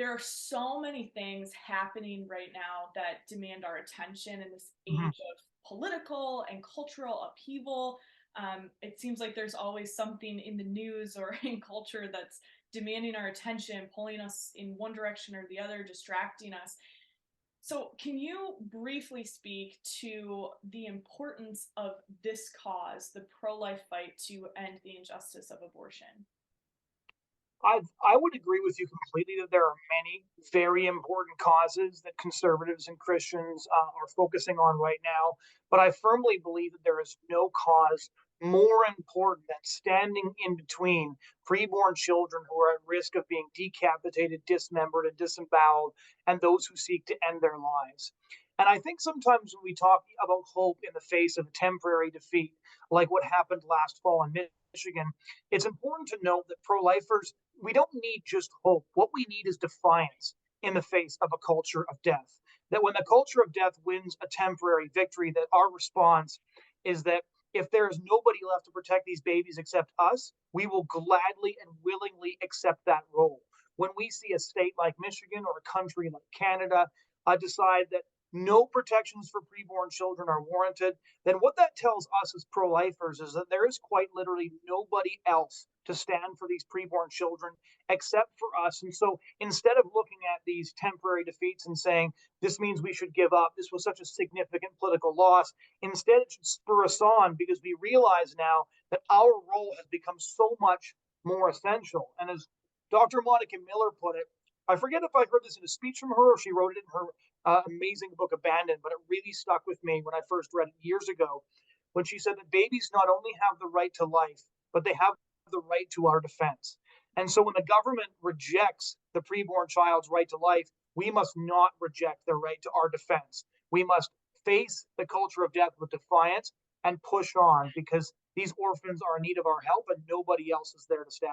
there are so many things happening right now that demand our attention in this Mhm. age of political and cultural upheaval. It seems like there's always something in the news or in culture that's demanding our attention, pulling us in one direction or the other, distracting us. So, can you briefly speak to the importance of this cause, the pro life fight to end the injustice of abortion? I would agree with you completely that there are many very important causes that conservatives and Christians are focusing on right now. But I firmly believe that there is no cause more important than standing in between preborn children who are at risk of being decapitated, dismembered, and disemboweled, and those who seek to end their lives. And I think sometimes when we talk about hope in the face of temporary defeat, like what happened last fall in Michigan, it's important to note that pro lifers, we don't need just hope. What we need is defiance in the face of a culture of death. That when the culture of death wins a temporary victory, that our response is that if there is nobody left to protect these babies except us, we will gladly and willingly accept that role. When we see a state like Michigan or a country like Canada decide that no protections for preborn children are warranted, then what that tells us as pro lifers is that there is quite literally nobody else to stand for these preborn children except for us. And so instead of looking at these temporary defeats and saying, this means we should give up, this was such a significant political loss, instead it should spur us on because we realize now that our role has become so much more essential. And as Dr. Monica Miller put it, I forget if I heard this in a speech from her or she wrote it in her amazing book Abandoned, but it really stuck with me when I first read it years ago when she said that babies not only have the right to life, but they have the right to our defense. And so when the government rejects the preborn child's right to life, we must not reject their right to our defense. We must face the culture of death with defiance and push on because these orphans are in need of our help and nobody else is there to stand